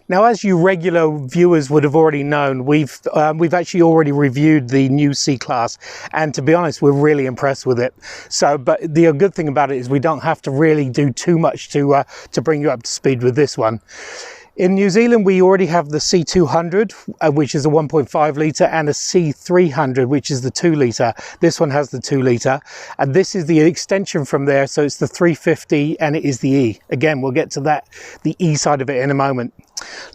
Now, as you regular viewers would have already known, we've actually already reviewed the new C Class, and to be honest, we're really impressed with it. So, but the good thing about it is we don't have to really do too much to bring you up to speed with this one. In New Zealand, we already have the C200, which is a 1.5 litre, and a C300, which is the 2 litre. This one has the 2 litre, and this is the extension from there. So it's the 350 and it is the E. Again, we'll get to that, the E side of it in a moment.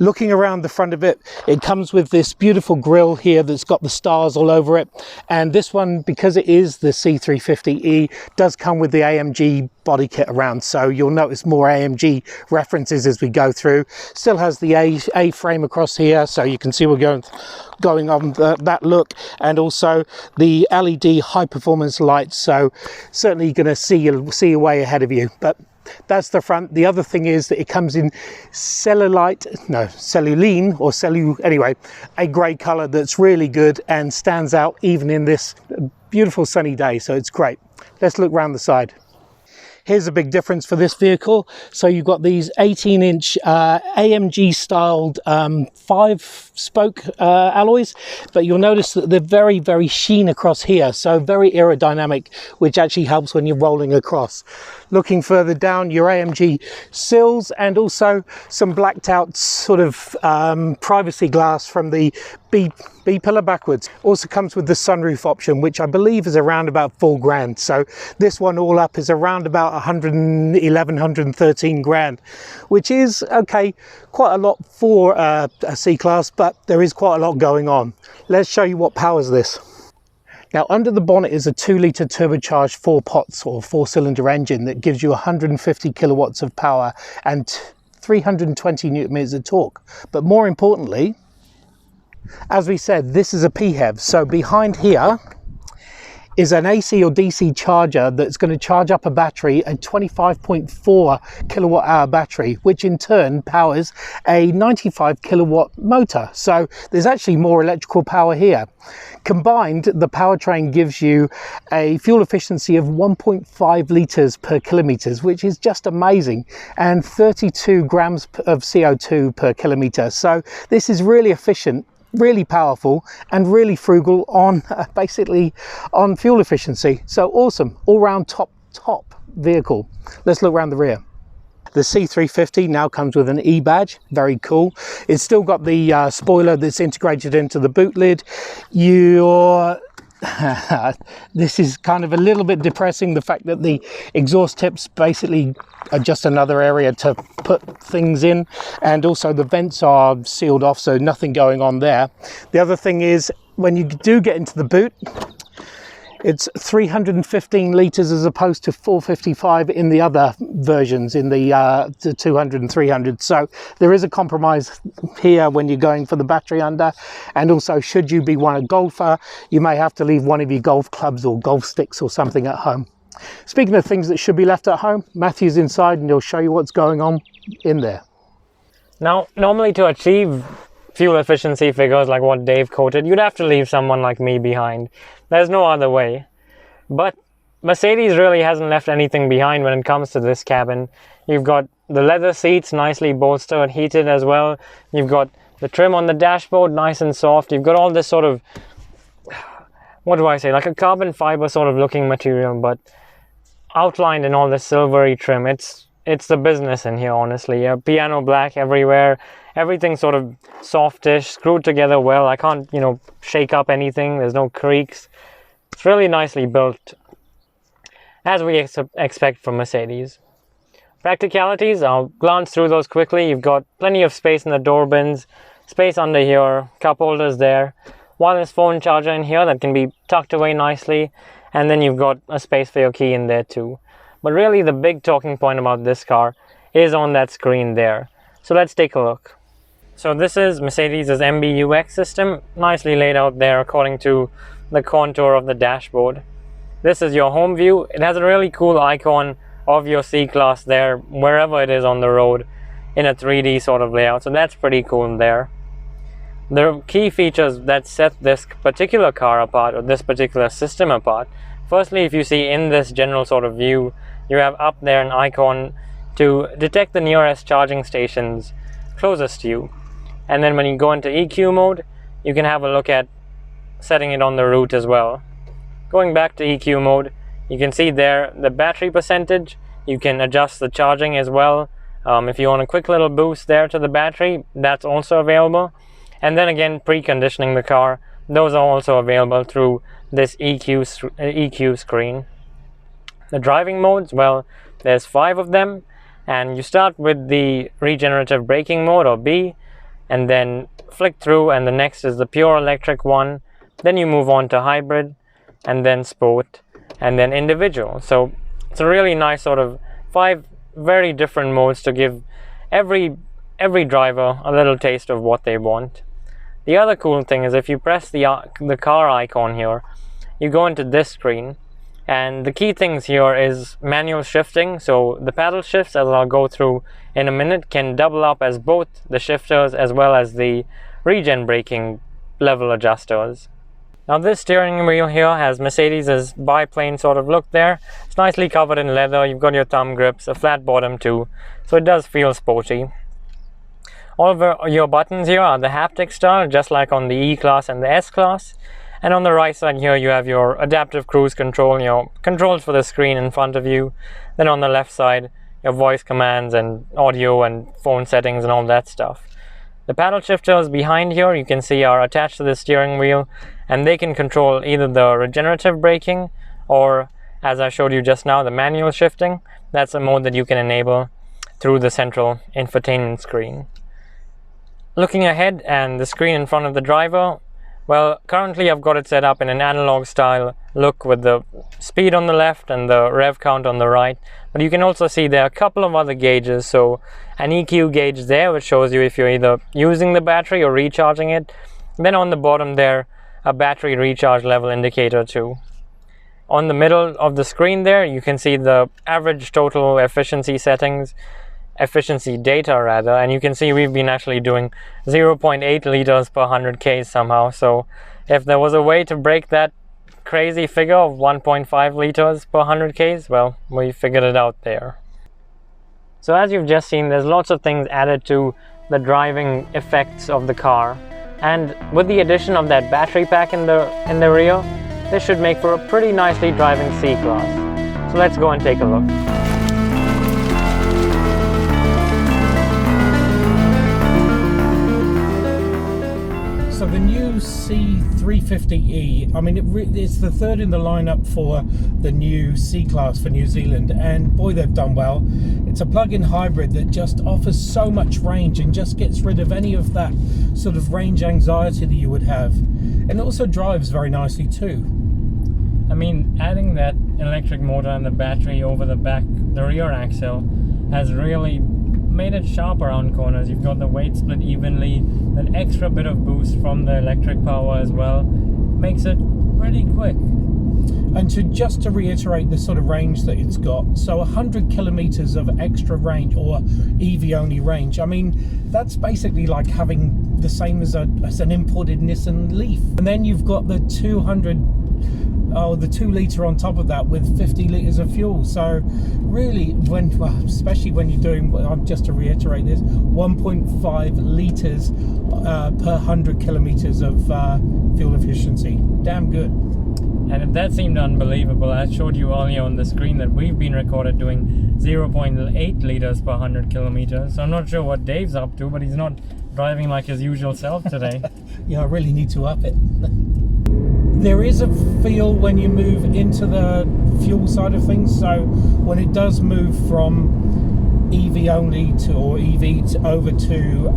Looking around the front of it, it comes with this beautiful grille here that's got the stars all over it. And this one, because it is the C350e, does come with the AMG body kit around. So you'll notice more AMG references as we go through. Still has the A frame across here, so you can see we're going on that look, and also the LED high performance lights. So certainly you're going to see your way ahead of you. But that's the front. The other thing is that it comes in anyway, a grey colour that's really good and stands out even in this beautiful sunny day, so it's great. Let's look around the side. Here's a big difference for this vehicle. So you've got these 18-inch AMG styled 5-spoke alloys, but you'll notice that they're very, very sheen across here. So very aerodynamic, which actually helps when you're rolling across. Looking further down, your AMG sills, and also some blacked out sort of privacy glass from the B pillar backwards. Also comes with the sunroof option, which I believe is around about $4,000. So this one all up is around about 111, 113 grand, which is okay, quite a lot for a C Class, but there is quite a lot going on. Let's show you what powers this. Now, under the bonnet is a 2 litre turbocharged 4 pots or 4-cylinder engine that gives you 150 kilowatts of power and 320 newton meters of torque. But more importantly, as we said, this is a PHEV. So behind here is an AC or DC charger that's going to charge up a battery, a 25.4 kilowatt hour battery, which in turn powers a 95 kilowatt motor. So there's actually more electrical power here. Combined, the powertrain gives you a fuel efficiency of 1.5 litres per kilometres, which is just amazing, and 32 grams of CO2 per kilometre. So this is really efficient, really powerful, and really frugal on basically on fuel efficiency. So awesome, all-round top vehicle. Let's look around the rear. The C350 now comes with an E badge, very cool. It's still got the spoiler that's integrated into the boot lid. This is kind of a little bit depressing, the fact that the exhaust tips basically are just another area to put things in, and also the vents are sealed off, so nothing going on there. The other thing is, when you do get into the boot, it's 315 litres as opposed to 455 in the other versions, in the 200 and 300. So there is a compromise here when you're going for the battery under. And also, should you be a golfer, you may have to leave one of your golf clubs or golf sticks or something at home. Speaking of things that should be left at home, Matthew's inside and he'll show you what's going on in there. Now, normally to achieve fuel efficiency figures like what Dave quoted, you'd have to leave someone like me behind. There's no other way. But Mercedes really hasn't left anything behind when it comes to this cabin. You've got the leather seats, nicely bolstered, heated as well. You've got the trim on the dashboard, nice and soft. You've got all this sort of, what do I say, like a carbon fiber sort of looking material, but outlined in all this silvery trim. It's the business in here, honestly. Piano black everywhere. Everything sort of softish, screwed together well. I can't, shake up anything. There's no creaks. It's really nicely built, as we expect from Mercedes. Practicalities, I'll glance through those quickly. You've got plenty of space in the door bins, space under here, cup holders there, wireless phone charger in here that can be tucked away nicely, and then you've got a space for your key in there too. But really the big talking point about this car is on that screen there. So let's take a look. So this is Mercedes' MBUX system, nicely laid out there according to the contour of the dashboard. This is your home view. It has a really cool icon of your C Class there, wherever it is on the road, in a 3D sort of layout. So that's pretty cool there. The key features that set this particular car apart, or this particular system apart. Firstly, if you see in this general sort of view, you have up there an icon to detect the nearest charging stations closest to you. And then when you go into EQ mode, you can have a look at setting it on the route as well. Going back to EQ mode, you can see there the battery percentage. You can adjust the charging as well. If you want a quick little boost there to the battery, that's also available. And then again, preconditioning the car, those are also available through this EQ screen. The driving modes, well, there's 5 of them, and you start with the regenerative braking mode, or B, and then flick through, and the next is the pure electric one. Then you move on to hybrid, and then sport, and then individual. So it's a really nice sort of 5 very different modes to give every driver a little taste of what they want. The other cool thing is if you press the car icon here, you go into this screen, and the key things here is manual shifting. So the paddle shifts, as I'll go through in a minute, can double up as both the shifters as well as the regen braking level adjusters. Now this steering wheel here has Mercedes' biplane sort of look there. It's nicely covered in leather, you've got your thumb grips, a flat bottom too, so it does feel sporty. All of your buttons here are the haptic style, just like on the E Class and the S Class. And on the right side here you have your adaptive cruise control, your controls for the screen in front of you. Then on the left side, your voice commands and audio and phone settings and all that stuff. The paddle shifters behind here you can see are attached to the steering wheel, and they can control either the regenerative braking or, as I showed you just now, the manual shifting. That's a mode that you can enable through the central infotainment screen. Looking ahead and the screen in front of the driver, well, currently I've got it set up in an analog style look with the speed on the left and the rev count on the right. But you can also see there are a couple of other gauges. So an EQ gauge there, which shows you if you're either using the battery or recharging it. Then on the bottom there, a battery recharge level indicator too. On the middle of the screen there, you can see the average total efficiency settings, efficiency data rather, and you can see we've been actually doing 0.8 liters per 100 Ks somehow. So if there was a way to break that crazy figure of 1.5 liters per 100 Ks, well, we figured it out there. So as you've just seen, there's lots of things added to the driving effects of the car, and with the addition of that battery pack in the rear, this should make for a pretty nicely driving C Class. So let's go and take a look. So the new C350e, I mean, it's the third in the lineup for the new C Class for New Zealand, and boy, they've done well. It's a plug-in hybrid that just offers so much range and just gets rid of any of that sort of range anxiety that you would have, and also drives very nicely too. I mean, adding that electric motor and the battery over the rear axle has really made it sharp around corners. You've got the weight split evenly, that extra bit of boost from the electric power as well makes it pretty quick. And to reiterate the sort of range that it's got, so 100 kilometers of extra range, or EV only range. I mean, that's basically like having the same as an imported Nissan Leaf. And then you've got the 2 litre on top of that with 50 litres of fuel. So really, especially when you're doing, just to reiterate this, 1.5 litres per 100 kilometres of fuel efficiency. Damn good. And if that seemed unbelievable, I showed you earlier on the screen that we've been recorded doing 0.8 litres per 100 kilometres. So I'm not sure what Dave's up to, but he's not driving like his usual self today. Yeah, I really need to up it. There is a feel when you move into the fuel side of things. So when it does move from EV only or EV over to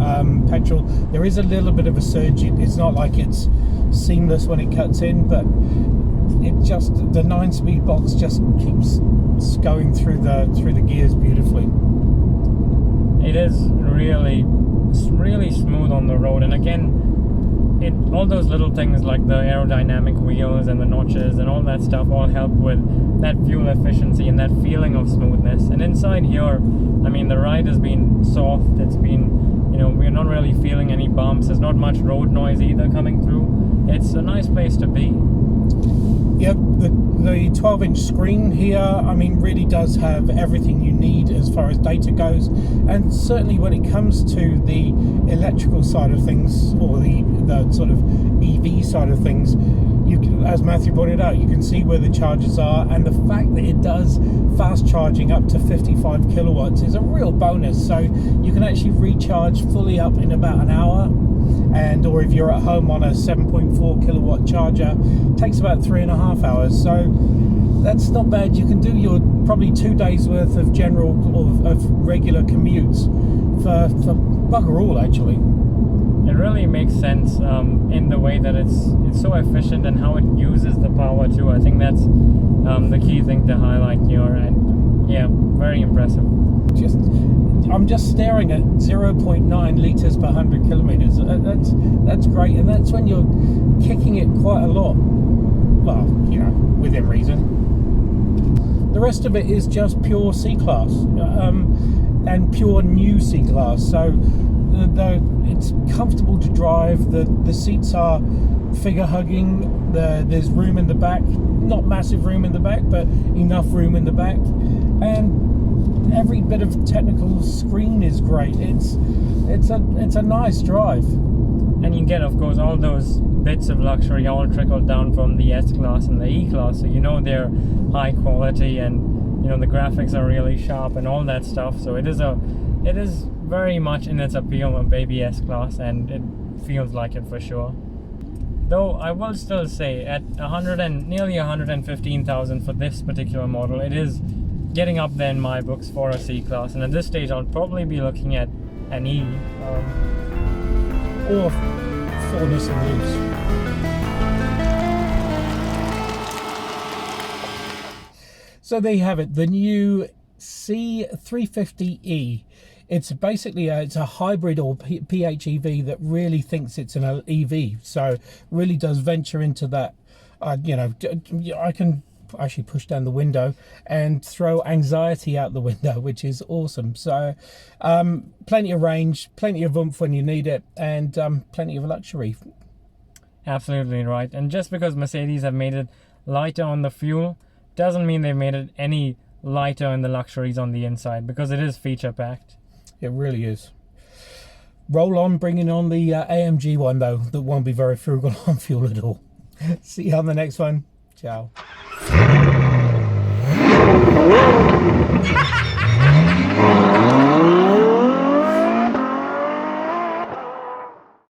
petrol, there is a little bit of a surge. It's not like it's seamless when it cuts in, but it just, the 9-speed box just keeps going through the gears beautifully. It is really smooth on the road, and again, all those little things like the aerodynamic wheels and the notches and all that stuff all help with that fuel efficiency and that feeling of smoothness. And inside here, I mean, the ride has been soft. It's been, we're not really feeling any bumps. There's not much road noise either coming through. It's a nice place to be. Yep, The 12-inch screen here, I mean, really does have everything you need as far as data goes, and certainly when it comes to the electrical side of things, or the sort of EV side of things, you can, as Matthew pointed out, you can see where the chargers are, and the fact that it does fast charging up to 55 kilowatts is a real bonus. So you can actually recharge fully up in about an hour, and or if you're at home on a 7.4 kilowatt charger, it takes about 3.5 hours. So that's not bad. You can do your probably 2 days worth of general or of regular commutes for bugger all, actually. It really makes sense in the way that it's so efficient and how it uses the power too. I think that's the key thing to highlight here, and yeah, very impressive. I'm just staring at 0.9 litres per 100 kilometres. That's great, and that's when you're kicking it quite a lot. Well, you know, within reason. The rest of it is just pure C Class, and pure new C Class. So it's comfortable to drive. The seats are figure hugging. There's room in the back, not massive room in the back, but enough room in the back, and every bit of technical screen is great. It's a nice drive, and you get, of course, all those bits of luxury all trickled down from the S Class and the E Class, so you know they're high quality, and you know the graphics are really sharp and all that stuff. So it is very much in its appeal, a baby S Class, and it feels like it for sure. Though I will still say, at nearly 115,000 for this particular model, it is getting up there in my books for a C Class, and at this stage I'll probably be looking at an E or 4 Nissan Leafs. So there you have it, the new C350e. It's basically it's a hybrid or PHEV that really thinks it's an EV, so really does venture into that. You know, I can actually push down the window and throw anxiety out the window, which is awesome. So plenty of range, plenty of oomph when you need it, and plenty of luxury. Absolutely right. And just because Mercedes have made it lighter on the fuel doesn't mean they've made it any lighter in the luxuries on the inside, because it is feature packed. It really is. Roll on, bringing on the AMG one though, that won't be very frugal on fuel at all. See you on the next one. Ciao.